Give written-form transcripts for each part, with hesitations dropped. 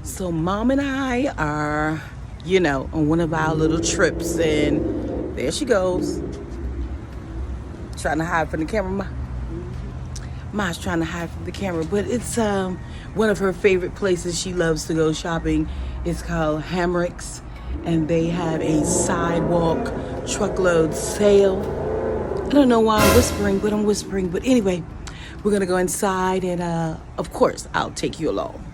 So Mom and I are, on one of our little trips, and there she goes, trying to hide from the camera. Ma's trying to hide from the camera, but it's one of her favorite places. She loves to go shopping. It's called Hamrick's, and they have a sidewalk truckload sale. I don't know why I'm whispering, but I'm whispering. But anyway, we're gonna go inside, and of course, I'll take you along.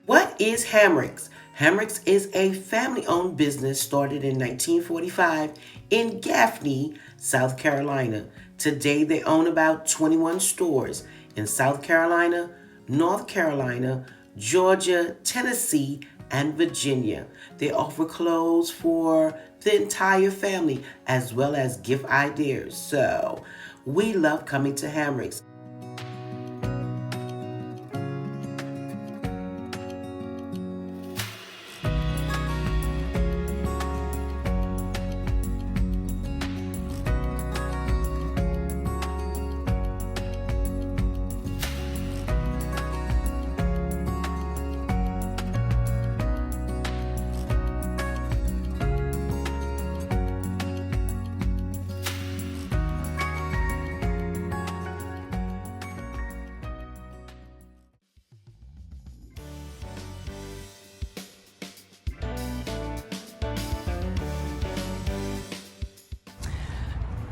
What is Hamrick's? Hamrick's is a family-owned business started in 1945 in Gaffney, South Carolina. Today, they own about 21 stores in South Carolina, North Carolina, Georgia, Tennessee, and Virginia. They offer clothes for the entire family as well as gift ideas. So, we love coming to Hamrick's.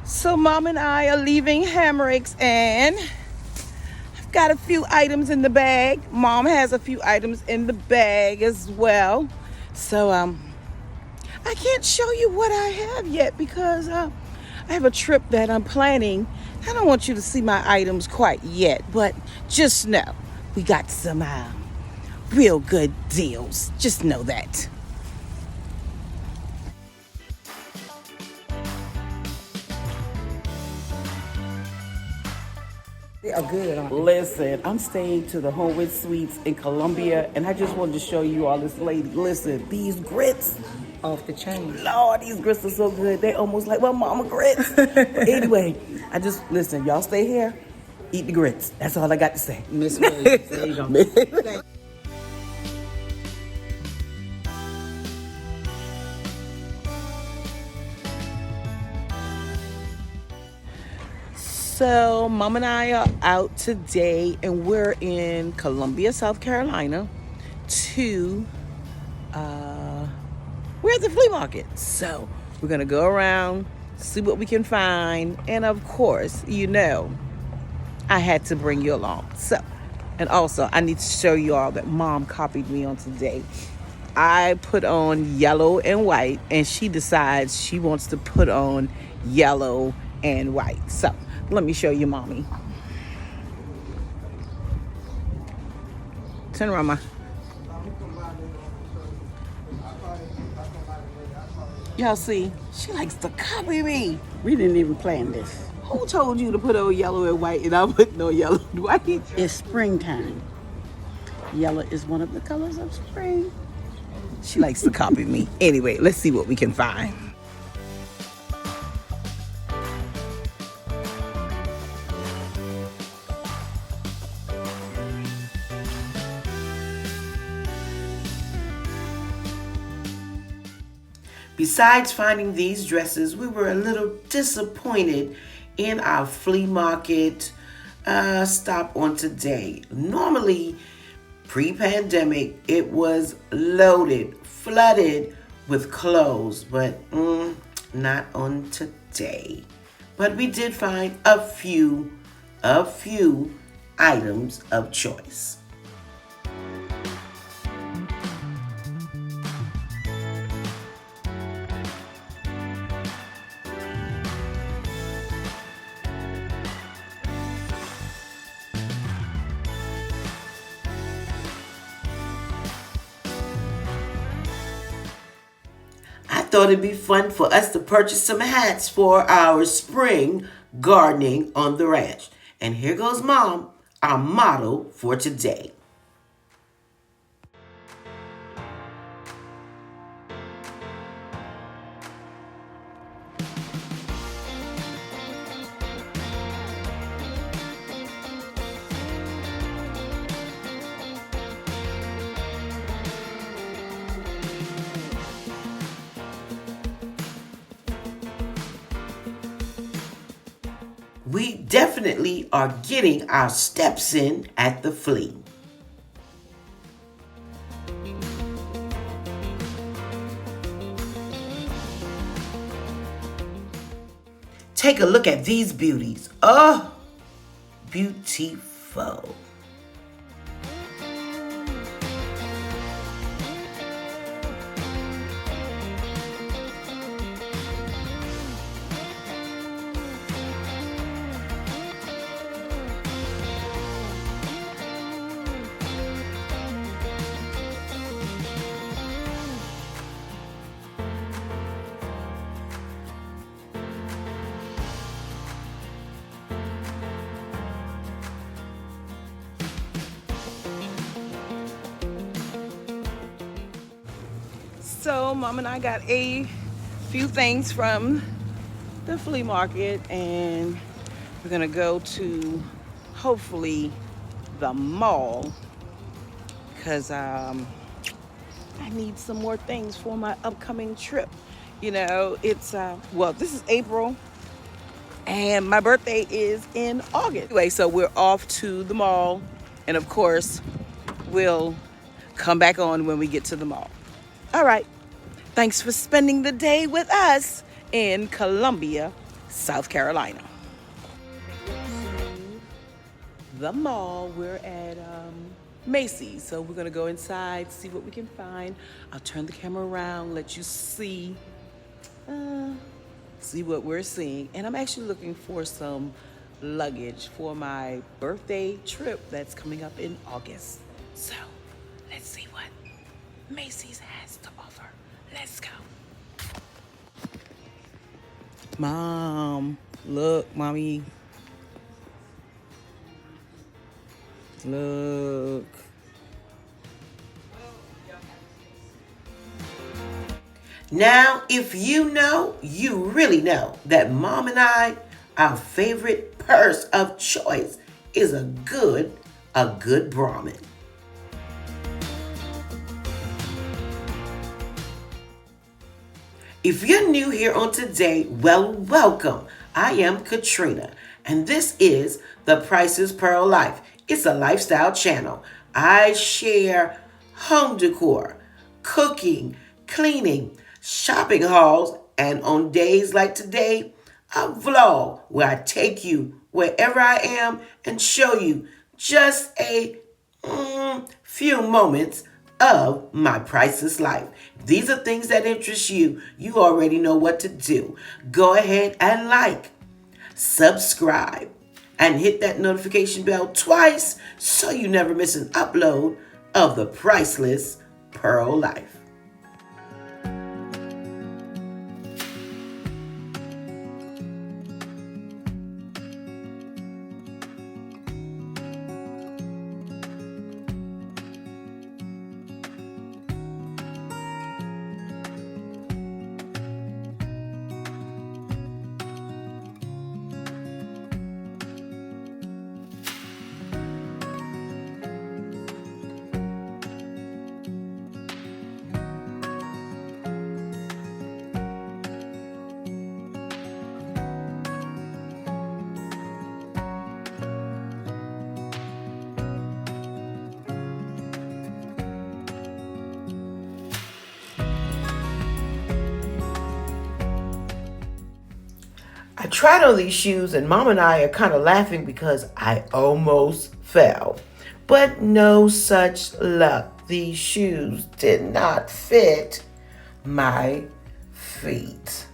So Mom and I are leaving Hamrick's, and I've got a few items in the bag. Mom has a few items in the bag as well. So I can't show you what I have yet because I have a trip that I'm planning. I don't want you to see my items quite yet, but just know we got some real good deals. Just know that. They are good, aren't they? Listen, I'm staying to the Homewood Suites in Columbia, and I just wanted to show you all this lady. Listen, these grits, Off the chain. Lord, these grits are so good. They almost like my mama grits. But anyway, listen, y'all stay here, eat the grits. That's all I got to say. Miss Williams. There you go. So, Mom and I are out today, and we're in Columbia, South Carolina, we're at the flea market. So, we're going to go around, see what we can find, and of course, I had to bring you along. So, and also, I need to show you all that Mom copied me on today. I put on yellow and white, and she decides she wants to put on yellow and white. So, let me show you, Mommy. Turn around, Ma. Y'all see, she likes to copy me. We didn't even plan this. Who told you to put on yellow and white and I put no yellow and white? It's springtime. Yellow is one of the colors of spring. She likes to copy me. Anyway, let's see what we can find. Besides finding these dresses, we were a little disappointed in our flea market stop on today. Normally, pre-pandemic, it was loaded, flooded with clothes, but not on today. But we did find a few items of choice. I thought it'd be fun for us to purchase some hats for our spring gardening on the ranch. And here goes Mom, our motto for today. We definitely are getting our steps in at the flea. Take a look at these beauties. Oh, beautiful. So Mom and I got a few things from the flea market, and we're gonna go to hopefully the mall because I need some more things for my upcoming trip. You know, it's well, this is April and my birthday is in August. Anyway, so we're off to the mall, and of course we'll come back on when we get to the mall. All right. Thanks for spending the day with us in Columbia, South Carolina. The mall, we're at Macy's. So we're gonna go inside, see what we can find. I'll turn the camera around, let you see what we're seeing. And I'm actually looking for some luggage for my birthday trip that's coming up in August. So let's see what Macy's has to offer. Let's go. Mom, look, Mommy. Look. Now, if you know, you really know that Mom and I, our favorite purse of choice is a good Brahmin. If you're new here on today, well, welcome. I am Katrina, and this is the Priceless Pearl Life. It's a lifestyle channel. I share home decor, cooking, cleaning, shopping hauls, and on days like today, a vlog where I take you wherever I am and show you just a few moments of my priceless life. These are things that interest you. You already know what to do. Go ahead and like, subscribe, and hit that notification bell twice so you never miss an upload of the Priceless Pearl Life. I tried on these shoes and Mom and I are kind of laughing because I almost fell. But no such luck. These shoes did not fit my feet.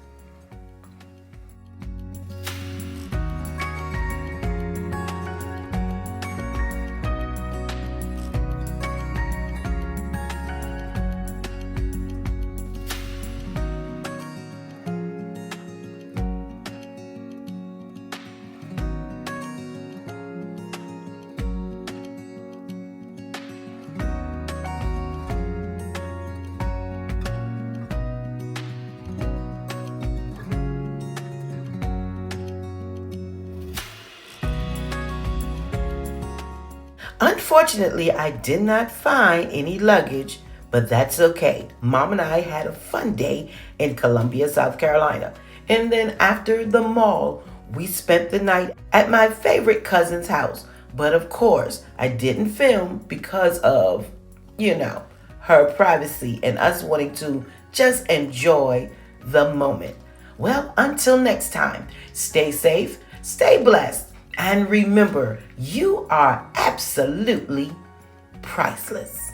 Unfortunately, I did not find any luggage, but that's okay. Mom and I had a fun day in Columbia, South Carolina. And then after the mall, We spent the night at my favorite cousin's house, but of course, I didn't film because of, her privacy and us wanting to just enjoy the moment. Well, until next time, stay safe, stay blessed, and remember, you are absolutely priceless.